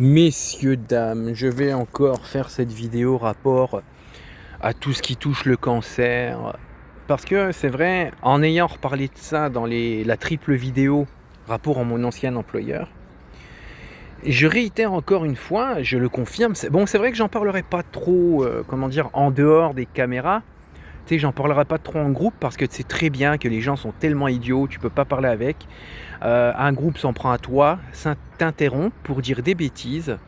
Messieurs, dames, je vais encore faire cette vidéo rapport à tout ce qui touche le cancer. Parce que c'est vrai, en ayant reparlé de ça dans la triple vidéo rapport à mon ancien employeur, je réitère encore une fois, je le confirme, bon, c'est vrai que j'en parlerai pas trop, comment dire, en dehors des caméras. Tu sais, j'en parlerai pas trop en groupe parce que tu sais très bien que les gens sont tellement idiots, tu peux pas parler avec. Un groupe s'en prend à toi, ça t'interrompt pour dire des bêtises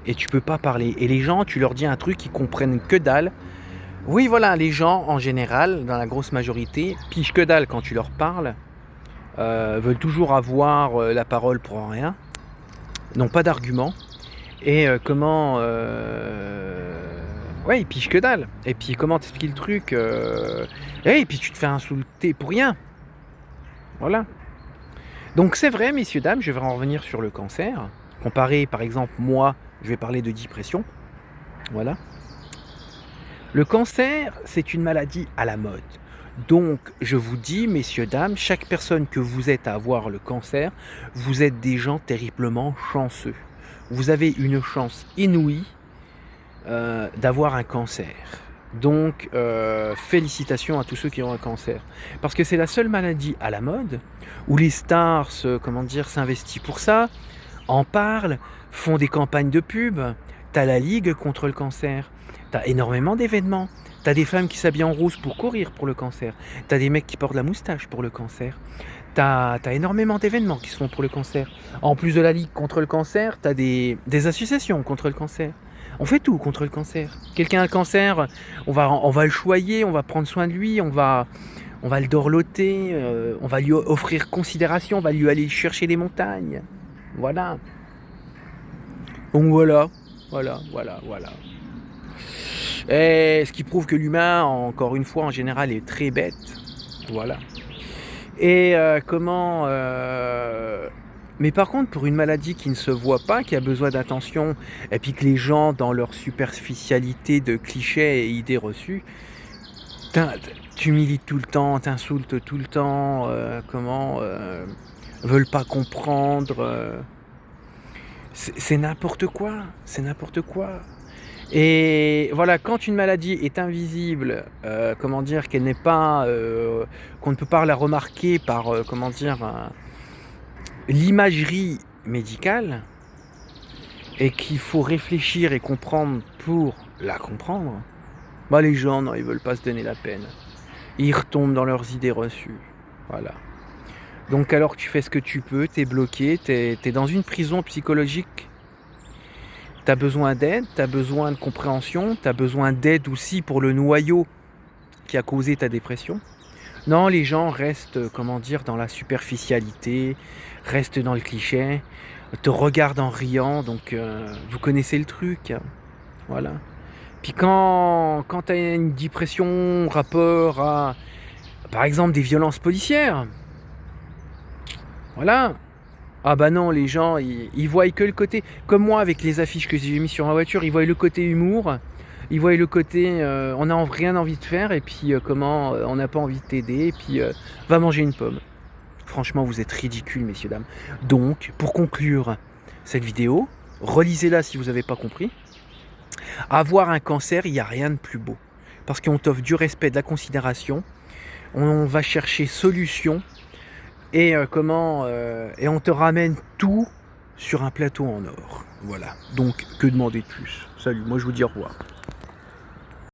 et tu peux pas parler. Et les gens, tu leur dis un truc, ils comprennent que dalle. Oui, voilà, les gens en général, dans la grosse majorité, pigent que dalle quand tu leur parles, veulent toujours avoir la parole pour rien, n'ont pas d'argument. Et ouais, ils pigent que dalle. Et puis comment t'expliquer le truc et puis tu te fais insulter pour rien. Voilà. Donc c'est vrai, messieurs, dames, je vais en revenir sur le cancer. Comparé, par exemple, moi, je vais parler de dépression. Voilà. Le cancer, c'est une maladie à la mode. Donc, je vous dis, messieurs, dames, chaque personne que vous êtes à avoir le cancer, vous êtes des gens terriblement chanceux. Vous avez une chance inouïe d'avoir un cancer. Donc, félicitations à tous ceux qui ont un cancer. Parce que c'est la seule maladie à la mode où les stars s'investissent pour ça, en parlent, font des campagnes de pub. T'as la Ligue contre le cancer. T'as énormément d'événements. T'as des femmes qui s'habillent en rose pour courir pour le cancer. T'as des mecs qui portent la moustache pour le cancer. T'as énormément d'événements qui se font pour le cancer. En plus de la Ligue contre le cancer, t'as des associations contre le cancer. On fait tout contre le cancer. Quelqu'un a le cancer, on va le choyer, on va prendre soin de lui, on va le dorloter, on va lui offrir considération, on va lui aller chercher les montagnes. Voilà. Donc voilà. Et ce qui prouve que l'humain, encore une fois, en général, est très bête. Voilà. Et mais par contre, pour une maladie qui ne se voit pas, qui a besoin d'attention, et puis que les gens, dans leur superficialité de clichés et idées reçues, tu milites tout le temps, t'insultes tout le temps, veulent pas comprendre. C'est n'importe quoi, c'est n'importe quoi. Et voilà, quand une maladie est invisible, qu'elle n'est pas, qu'on ne peut pas la remarquer par, l'imagerie médicale, et qu'il faut réfléchir et comprendre pour la comprendre, bah les gens, non, ils veulent pas se donner la peine. Ils retombent dans leurs idées reçues. Voilà. Donc alors tu fais ce que tu peux, t'es bloqué, t'es dans une prison psychologique. T'as besoin d'aide, t'as besoin de compréhension, t'as besoin d'aide aussi pour le noyau qui a causé ta dépression. Non, les gens restent, dans la superficialité, restent dans le cliché, te regardent en riant, donc vous connaissez le truc. Voilà. Puis quand tu as une dépression rapport à, par exemple, des violences policières, voilà. Ah bah non, les gens, ils voient que le côté, comme moi avec les affiches que j'ai mis sur ma voiture, ils voient le côté humour, ils voient le côté on n'a rien envie de faire, et puis on n'a pas envie de t'aider, et puis va manger une pomme. Franchement, vous êtes ridicules, messieurs, dames. Donc, pour conclure cette vidéo, relisez-la si vous n'avez pas compris. Avoir un cancer, il n'y a rien de plus beau. Parce qu'on t'offre du respect, de la considération, on va chercher solution, et et on te ramène tout sur un plateau en or. Voilà. Donc, que demander de plus? Salut, moi je vous dis au revoir.